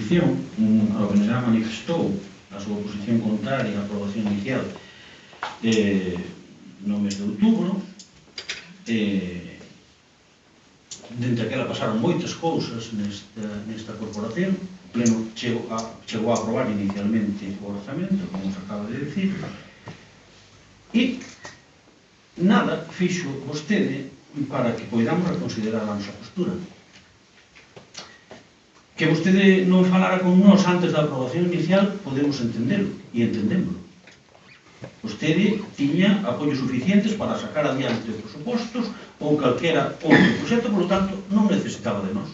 oposición, ao que já manifestou a súa oposición contraria á aprobación inicial no mes de outubro. Dentro daquela pasaron moitas cousas nesta corporación. O Pleno chegou a aprobar inicialmente o orzamento, como se acaba de decir, e nada fixo vostede para que poidamos reconsiderar a nosa postura. Que vostede non falara con nós antes da aprobación inicial, podemos entendelo, e entendémoslo. Vostede tiña apoios suficientes para sacar adiante os presupostos ou calquera outro proxecto, polo tanto, non necesitaba de nós.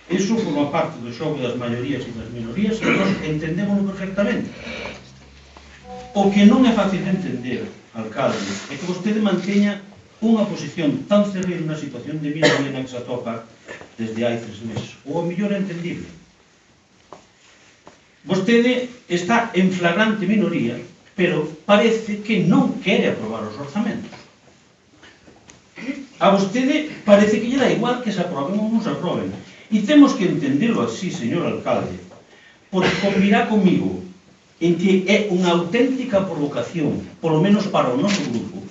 Iso forma parte do xogo das maiorías e das minorías, e nós entendémoslo perfectamente. O que non é fácil de entender, alcalde, é que vostede manteña unha posición tan cerril na situación de minoría na que se atopa desde hai 3 meses. O mellor é entendible. Vostede está en flagrante minoría, pero parece que non quere aprobar os orzamentos. A vostede parece que lle dá igual que se aproben ou non se aproben. E temos que entenderlo así, señor alcalde, porque convirá comigo en que é unha auténtica provocación, polo menos para o noso grupo,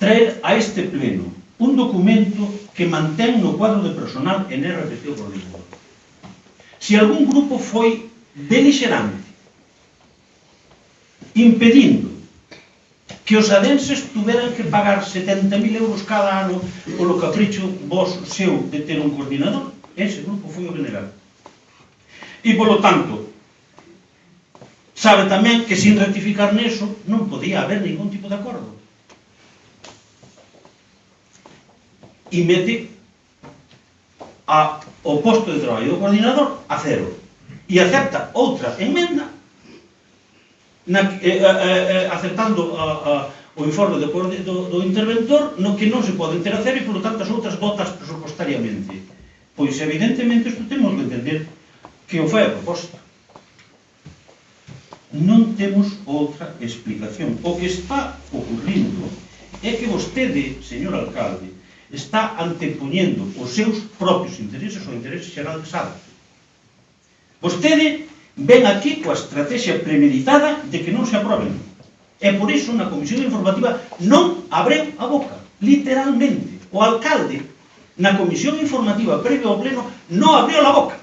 traer a este pleno un documento que mantén no cuadro de personal en RPC o coordinador. Se algún grupo foi belixerante, impedindo que os adenses tuveran que pagar 70.000 euros cada ano polo capricho vos seu de ter un coordinador, ese grupo foi o general. E, polo tanto, sabe tamén que sin rectificar neso non podía haber ningún tipo de acordo. E mete o posto de traballo do coordinador a 0 e acepta outra emenda aceptando o informe do interventor no que non se poden ter a 0 e, polo tanto, as outras votas presupostariamente. Pois, evidentemente, isto temos que entender que o foi a proposta. Non temos outra explicación. O que está ocurrindo é que vostede, señor alcalde, está antepoñendo os seus propios intereses ao interese xeral de Sada. Vostede ven aquí coa estrategia premeditada de que non se aproben. E por iso na comisión informativa non abreu a boca, literalmente. O alcalde na comisión informativa previo ao pleno non abriu a boca,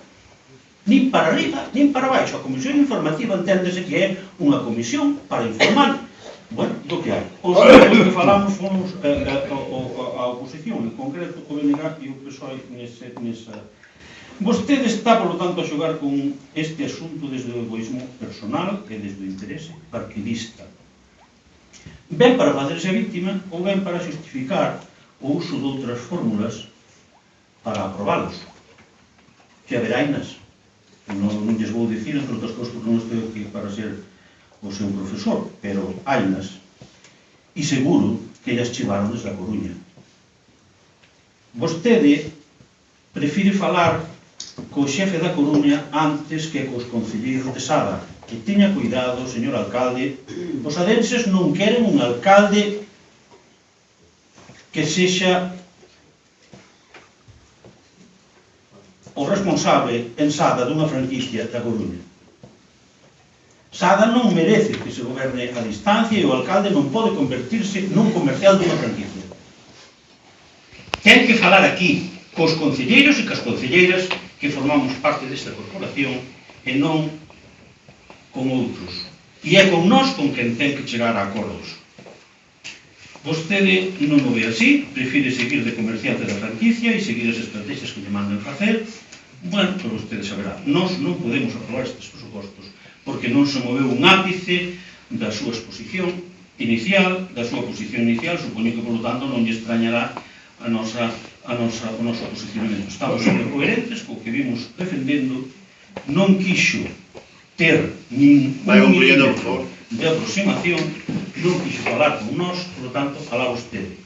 nin para arriba, nin para baixo. A comisión informativa enténdese que é unha comisión para informar, bueno, do que hai. Os que falamos fomos a oposición, en concreto o BNG e o PSOE nesa. Vostede está, por lo tanto, a xogar con este asunto desde o egoísmo personal e desde o interese partidista. Ben para facerse víctima ou ben para justificar o uso de outras fórmulas para aprobalos. Que haberainas. Non lles vou dicir, entre outras cousas, porque non estou aquí para ser o seu profesor, pero hainas. E seguro que llas chivaron desde a Coruña. Vostede prefire falar co xefe da Coruña antes que cos concelleiros de Sada. E teña cuidado, señor alcalde, os adenses non queren un alcalde que sexa o responsable en Sada dunha franquicia da Coruña. Sada non merece que se goberne a distancia e o alcalde non pode convertirse nun comercial dunha franquicia. Ten que falar aquí cos concelleiros e cas concelleiras que formamos parte desta corporación e non con outros. E é con nós con quen ten que chegar a acordos. Vostede non o ve así, prefire seguir de comerciante da franquicia e seguir as estrategias que lle mandan facer. Bueno, pero vostede saberá, nós non podemos aprobar estes presupostos porque non se moveu un ápice da súa exposición inicial, da súa posición inicial, supoño que, polo tanto, non lle extrañará o noso posicionamento. Estamos sempre coherentes co que vimos defendendo, non quixo ter nin un milímetro de aproximación, non quixo falar con nós, por lo tanto, alá vostede.